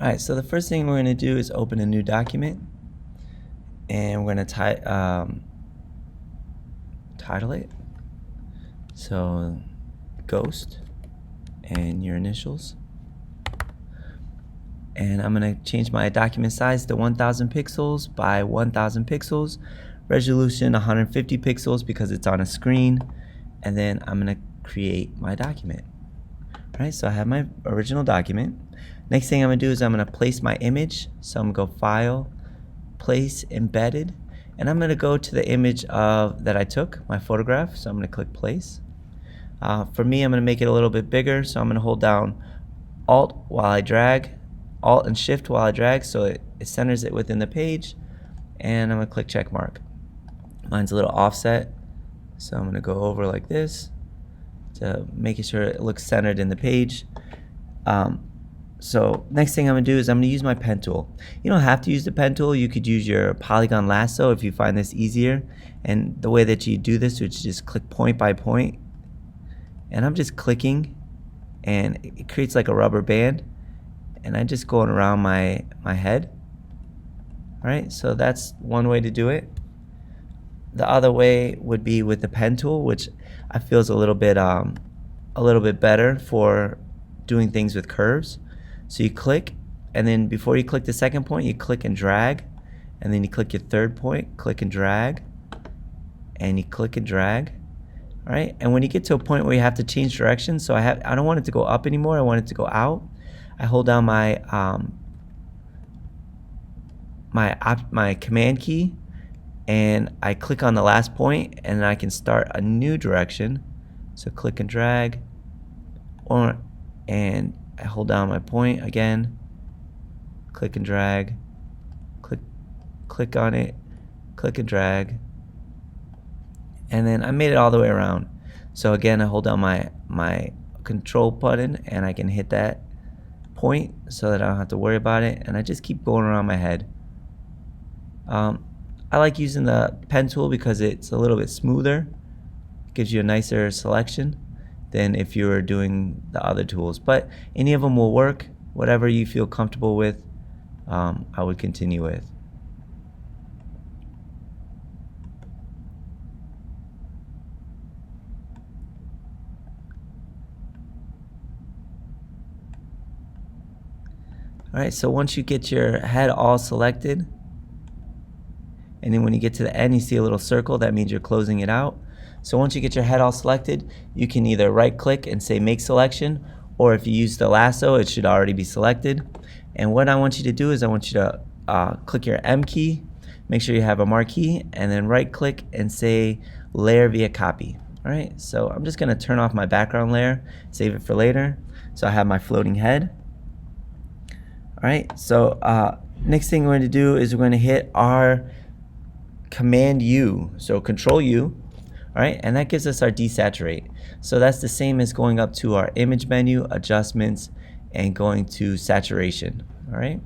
All right, so the first thing we're going to do is open a new document, and we're going to title it. So Ghost and your initials. And I'm going to change my document size to 1000 pixels by 1000 pixels, resolution 150 pixels because it's on a screen, and then I'm going to create my document. All right, so I have my original document. Next thing I'm going to do is I'm going to place my image. So I'm going to go File, Place Embedded, and I'm going to go to the image that I took, my photograph. So I'm going to click Place. For me, I'm going to make it a little bit bigger, so I'm going to hold down Alt while I drag, Alt and Shift while I drag, so it centers it within the page, and I'm going to click check mark. Mine's a little offset, so I'm going to go over like this to making sure it looks centered in the page. So next thing I'm going to do is I'm going to use my pen tool. You don't have to use the pen tool. You could use your polygon lasso if you find this easier. And the way that you do this is just click point by point. And I'm just clicking, and it creates like a rubber band. And I'm just going around my head. All right, so that's one way to do it. The other way would be with the pen tool, which I feel is a little bit better for doing things with curves. So you click, and then before you click the second point, you click and drag, and then you click your third point, click and drag, and you click and drag. All right, and when you get to a point where you have to change direction, so I don't want it to go up anymore, I want it to go out. I hold down my my command key, and I click on the last point, and I can start a new direction. So click and drag, and I hold down my point again, click and drag, click on it, click and drag, and then I made it all the way around. So again, I hold down my control button, and I can hit that point so that I don't have to worry about it, and I just keep going around my head. I like using the pen tool because it's a little bit smoother, gives you a nicer selection than if you were doing the other tools, but any of them will work. Whatever you feel comfortable with, I would continue with. All right, so once you get your head all selected, and then when you get to the end, you see a little circle, that means you're closing it out. So once you get your head all selected, you can either right click and say make selection, or if you use the lasso, it should already be selected. And what I want you to do is I want you to click your M key, make sure you have a marquee, and then right click and say layer via copy. All right, so I'm just gonna turn off my background layer, save it for later. So I have my floating head. All right, so next thing we're going to do is we're going to hit our Command U, so Control U, all right, and that gives us our desaturate. So that's the same as going up to our image menu, adjustments, and going to saturation. All right.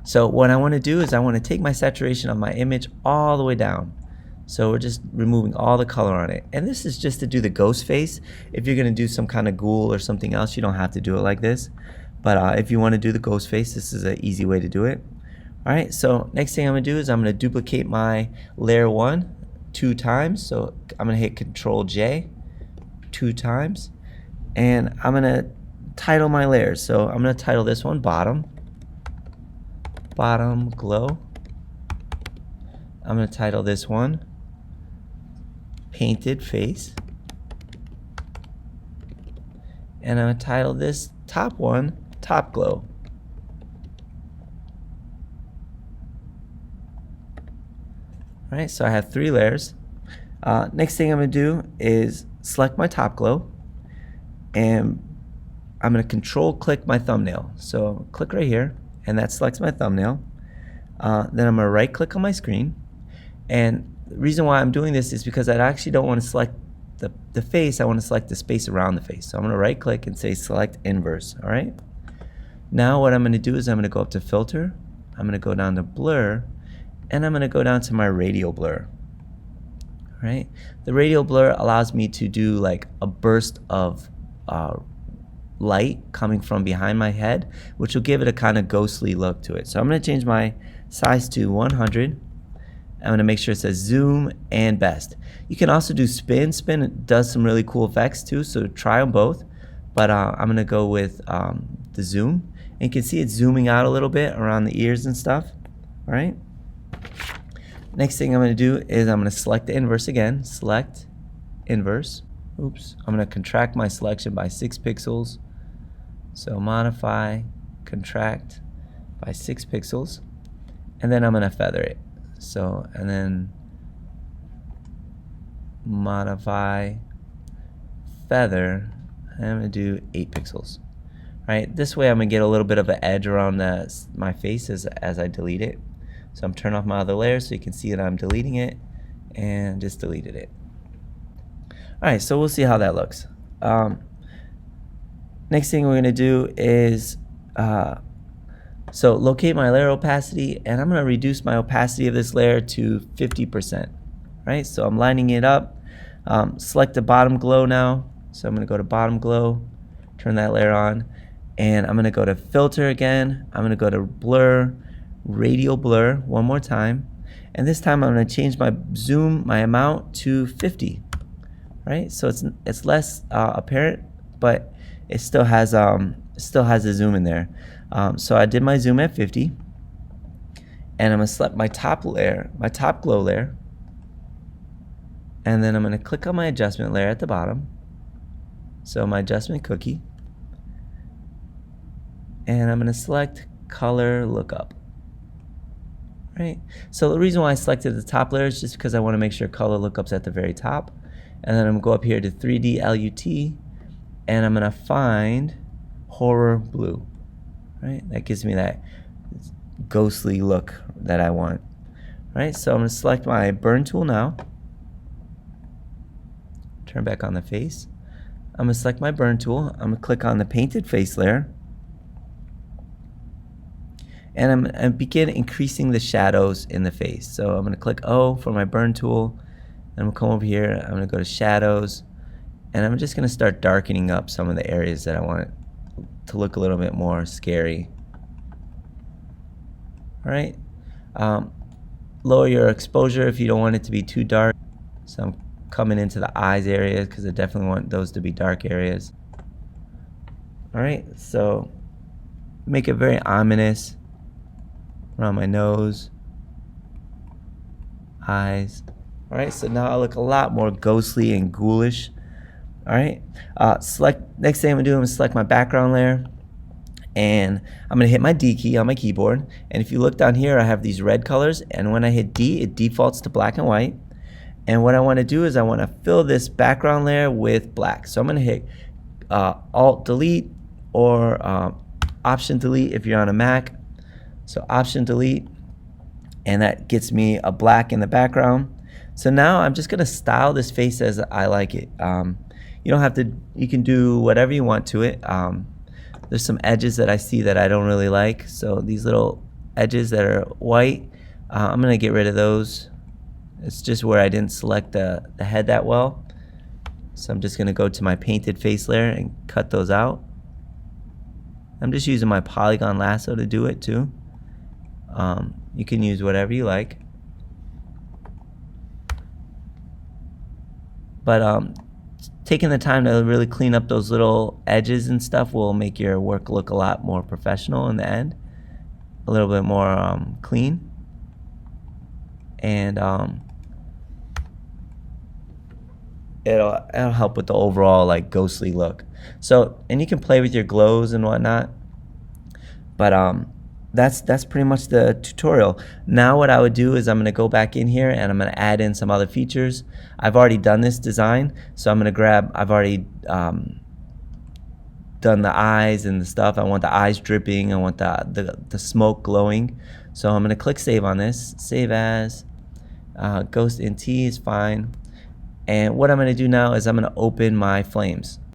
So what I want to do is I want to take my saturation of my image all the way down. So we're just removing all the color on it, and this is just to do the ghost face. If you're going to do some kind of ghoul or something else, you don't have to do it like this. But if you want to do the ghost face, this is an easy way to do it. All right, so next thing I'm going to do is I'm going to duplicate my layer 1 2 times. So I'm going to hit Control J 2 times, and I'm going to title my layers. So I'm going to title this one Bottom Glow. I'm going to title this one Painted Face, and I'm going to title this top one Top Glow. All right, so I have 3 layers. Next thing I'm going to do is select my top glow, and I'm going to control click my thumbnail. So click right here, and that selects my thumbnail. Then I'm going to right click on my screen, and the reason why I'm doing this is because I actually don't want to select the face. I want to select the space around the face. So I'm going to right click and say select inverse. All right. Now what I'm going to do is I'm going to go up to filter, I'm going to go down to blur, and I'm going to go down to my radial blur. All right. The radial blur allows me to do like a burst of light coming from behind my head, which will give it a kind of ghostly look to it. So I'm going to change my size to 100. I'm going to make sure it says zoom and best. You can also do spin. Spin does some really cool effects too, so try them both. But I'm going to go with the zoom. And you can see it's zooming out a little bit around the ears and stuff. All right. Next thing I'm going to do is I'm going to select the inverse again. Select inverse. Oops. I'm going to contract my selection by 6 pixels. So modify, contract by 6 pixels. And then I'm going to feather it. So, and then modify, feather. I'm going to do 8 pixels. All right. This way I'm going to get a little bit of an edge around my face as I delete it. So I'm turning off my other layer so you can see that I'm deleting it, and just deleted it. Alright, so we'll see how that looks. Next thing we're going to do is so locate my layer opacity, and I'm going to reduce my opacity of this layer to 50%. Right, so I'm lining it up. Select the bottom glow now. So I'm going to go to bottom glow, turn that layer on, and I'm going to go to filter again. I'm going to go to blur, radial blur one more time, and this time I'm going to change my zoom, my amount, to 50. Right, so it's less apparent, but it still has a zoom in there. So I did my zoom at 50, and I'm going to select my top layer, my top glow layer, and then I'm going to click on my adjustment layer at the bottom. So my adjustment cookie, and I'm going to select color lookup. Right. So the reason why I selected the top layer is just because I want to make sure color lookup's at the very top. And then I'm going to go up here to 3D LUT, and I'm going to find horror blue. Right. That gives me that ghostly look that I want. Right. So I'm going to select my burn tool now. Turn back on the face. I'm going to select my burn tool. I'm going to click on the painted face layer. And I'm going to begin increasing the shadows in the face. So I'm going to click O for my burn tool. And I'm going to come over here. I'm going to go to shadows. And I'm just going to start darkening up some of the areas that I want it to look a little bit more scary. All right. Lower your exposure if you don't want it to be too dark. So I'm coming into the eyes areas because I definitely want those to be dark areas. All right. So make it very ominous. Around my nose, eyes. All right, so now I look a lot more ghostly and ghoulish. All right, next thing I'm gonna do, I'm gonna select my background layer, and I'm gonna hit my D key on my keyboard. And if you look down here, I have these red colors, and when I hit D, it defaults to black and white. And what I want to do is I want to fill this background layer with black. So I'm gonna hit Alt Delete or Option Delete if you're on a Mac. So Option Delete, and that gets me a black in the background. So now I'm just gonna style this face as I like it. You don't have to, you can do whatever you want to it. There's some edges that I see that I don't really like. So these little edges that are white, I'm gonna get rid of those. It's just where I didn't select the head that well. So I'm just gonna go to my painted face layer and cut those out. I'm just using my polygon lasso to do it too. You can use whatever you like, but taking the time to really clean up those little edges and stuff will make your work look a lot more professional in the end, a little bit more clean, and it'll help with the overall like ghostly look. So, and you can play with your glows and whatnot, but that's pretty much the tutorial. Now what I would do is I'm going to go back in here and I'm going to add in some other features. I've already done this design, so I'm going to grab, I've already done the eyes and the stuff. I want the eyes dripping, I want the smoke glowing. So I'm going to click save on this, save as, Ghost NT is fine. And what I'm going to do now is I'm going to open my flames.